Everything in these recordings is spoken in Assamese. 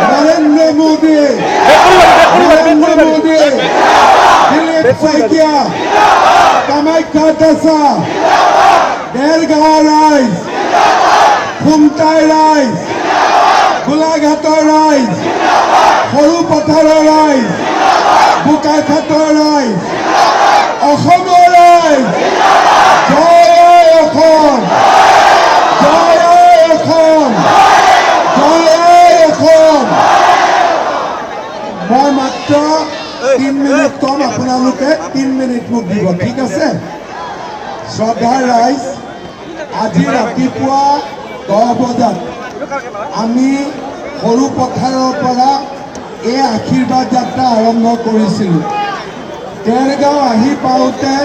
नरेंद्र मोदी दिलीप शइकिया कामाख्या टेसा देरगाঁও राइज खुमटाई राइज गोलाघाटर राइज सरू पथाৰৰ राइज বোকাখাতৰ राइज অসমৰ ৰাইজ জয় অসম জয় অসম জয় অসম মই মাত্ৰ 3 মিনিট কম আপোনালোকে 3 মিনিট মোক দিব ঠিক আছে শ্ৰদ্ধাৰ ৰাইজ আজি ৰাতিপুৱা 10 বজাত আমি সৰু পথাৰৰ পৰা এই আশীৰ্বাদ যাত্ৰা আৰম্ভ কৰিছিলোঁ দেৰগাঁও আহি পাওঁতে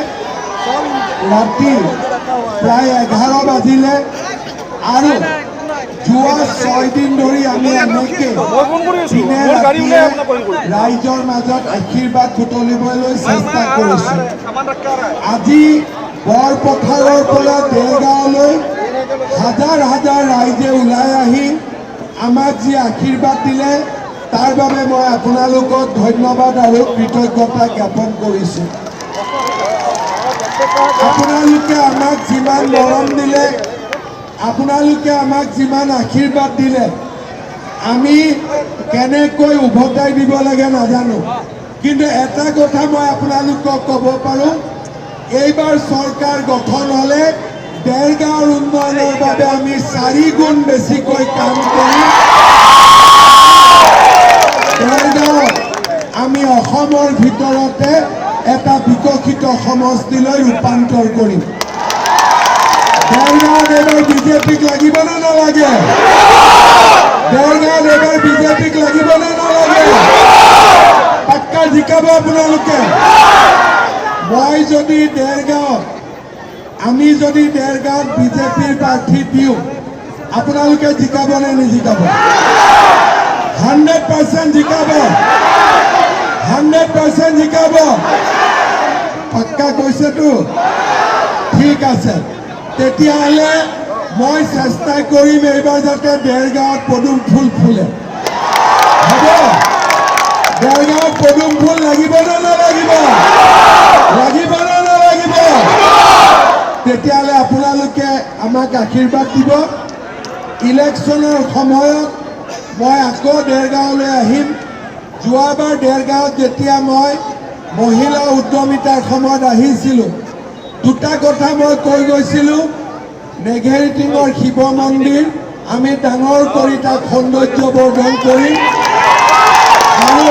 ৰাতি প্ৰায় 11 বাজিলে আৰু যোৱা 6 দিন ধৰি আমি এনেকৈ দিনে ৰাতিয়ে ৰাইজৰ মাজত আশীৰ্বাদ বুটলিবলৈ চেষ্টা কৰিছোঁ আজি বৰপথাৰৰ পৰা দেৰগাঁৱলৈ হাজাৰ হাজাৰ ৰাইজে ওলাই আহি আমাক যি আশীৰ্বাদ দিলে তাৰ বাবে মই আপোনালোকক ধন্যবাদ আৰু কৃতজ্ঞতা জ্ঞাপন কৰিছোঁ আপোনালোকে আমাক যিমান মৰম দিলে আপোনালোকে আমাক যিমান আশীৰ্বাদ দিলে আমি কেনেকৈ উভতাই দিব লাগে নাজানো কিন্তু এটা কথা মই আপোনালোকক ক'ব পাৰোঁ এইবাৰ চৰকাৰ গঠন হ'লে দেৰগাঁৱৰ উন্নয়নৰ বাবে আমি 4 গুণ বেছিকৈ কাম কৰিম দেৰগাঁৱত আমি অসমৰ ভিতৰতে এটা বিকশিত সমষ্টিলৈ ৰূপান্তৰ কৰিম দেৰগাঁৱত এবাৰ বিজেপিক লাগিব নে নালাগে দেৰগাঁৱত এবাৰ বিজেপিক লাগিব নে নালাগে পাক্কা জিকাব আপোনালোকে মই যদি দেৰগাঁৱত আমি যদি দেৰগাঁৱত বিজেপিৰ প্ৰাৰ্থী দিওঁ আপোনালোকে জিকাব নে নিজিকাব 100% জিকাব 100% জিকাব পাক্কা কৈছেতো ঠিক আছে তেতিয়াহ'লে মই চেষ্টা কৰিম এইবাৰ যাতে দেৰগাঁৱত পদুম ফুল ফুলে হ'ব দেৰগাঁৱত পদুম ফুল লাগিব নে নালাগিব লাগিব নে নালাগিব তেতিয়াহ'লে আপোনালোকে আমাক আশীৰ্বাদ দিব ইলেকশ্যনৰ সময়ত মই আকৌ দেৰগাঁৱলৈ আহিম যোৱাবাৰ দেৰগাঁৱত যেতিয়া মই মহিলা উদ্যমিতাৰ সময়ত আহিছিলোঁ দুটা কথা মই কৈ গৈছিলোঁ নেঘেৰিটিঙৰ শিৱ মন্দিৰ আমি ডাঙৰ কৰি তাক সৌন্দৰ্য বৰ্ধন কৰিম আৰু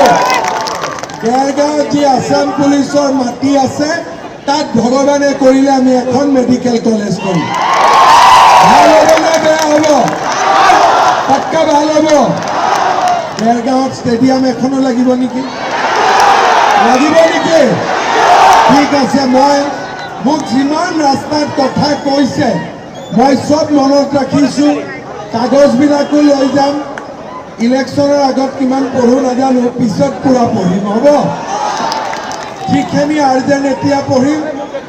দেৰগাঁৱত যি আছাম পুলিচৰ মাটি আছে তাত ভগৱানে কৰিলে আমি এখন মেডিকেল কলেজ কৰিম ভাল হ'ব নে বেয়া হ'ব পাক্কা ভাল হ'ব দেৰগাঁৱত ষ্টেডিয়াম এখনো লাগিব নেকি ঠিক আছে মই মোক যিমান ৰাস্তাত কথা কৈছে মই সব মনত ৰাখিছোঁ কাগজবিলাকো লৈ যাম ইলেকশ্যনৰ আগত কিমান পঢ়ো নাজানো পিছত পুৰা পঢ়িম হ'ব যিখিনি আৰ্জেণ্ট এতিয়া পঢ়িম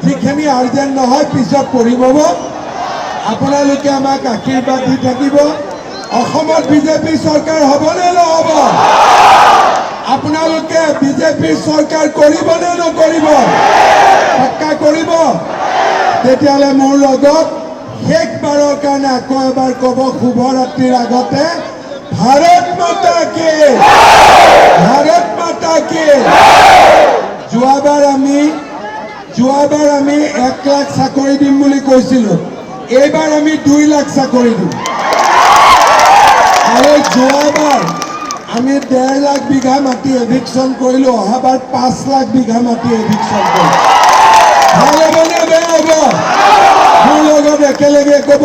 যিখিনি আৰ্জেণ্ট নহয় পিছত পঢ়িম হ'ব আপোনালোকে আমাক আশীৰ্বাদ দি থাকিব অসমত বিজেপি চৰকাৰ হ'বনে নহ'ব আপোনালোকে বিজেপিৰ চৰকাৰ কৰিব নে নকৰিব পাক্কা কৰিব তেতিয়াহ'লে মোৰ লগত শেষবাৰৰ কাৰণে আকৌ এবাৰ ক'ব শুভৰাত্ৰিৰ আগতে ভাৰত মাতা কি যোৱাবাৰ আমি 1 লাখ চাকৰি দিম বুলি কৈছিলোঁ এইবাৰ আমি 2 লাখ চাকৰি দিম আৰু যোৱাবাৰ আমি 1.5 লাখ বিঘা মাটি এভিকশ্যন কৰিলোঁ অহাবাৰ 5 লাখ বিঘা মাটি এভিকশ্যন কৰিম ভাল হ'ব নে বেয়া হ'ব মোৰ লগত একেলগে ক'ব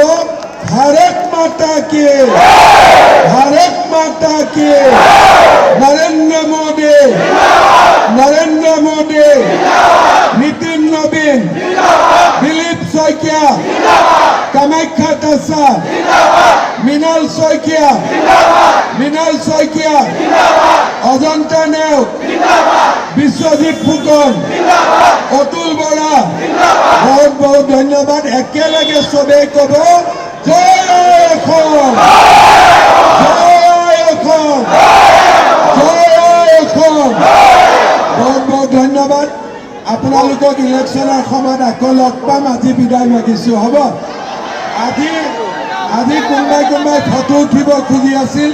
ভাৰত মাতা কি নৰেন্দ্ৰ মোদী নীতিন নবীন দিলীপ শইকীয়া কামাখ্যা টেছা মৃণাল শইকীয়া অজন্তা নেওগ বিশ্বজিৎ ফুকন অতুল বৰা বহুত বহুত ধন্যবাদ একেলগে চবেই ক'ব জয় অসম, জয় অসম, জয় অসম। বহুত বহুত ধন্যবাদ। আপোনালোকক ইলেকশ্যনৰ সময়ত আকৌ লগ পাম। আজি বিদায় মাগিছোঁ, হ'ব? আজি কোনোবাই ফটো উঠিব খুজি আছিল,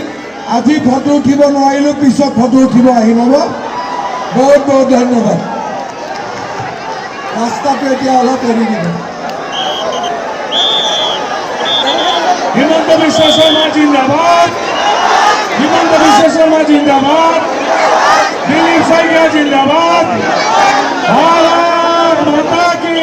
আজি ফটো উঠিব নোৱাৰিলোঁ, পিছত ফটো উঠিব আহিম, হ'ব? বহুত বহুত ধন্যবাদ। ৰাস্তাটো এতিয়া অলপ এৰি দিব। হিমন্ত বিশ্ব শৰ্মা জিন্দাবাদ, হিমন্ত বিশ্ব শৰ্মা জিন্দাবাদ, দিলীপ শইকীয়া জিন্দাবাদ, ভাৰত মাতা কি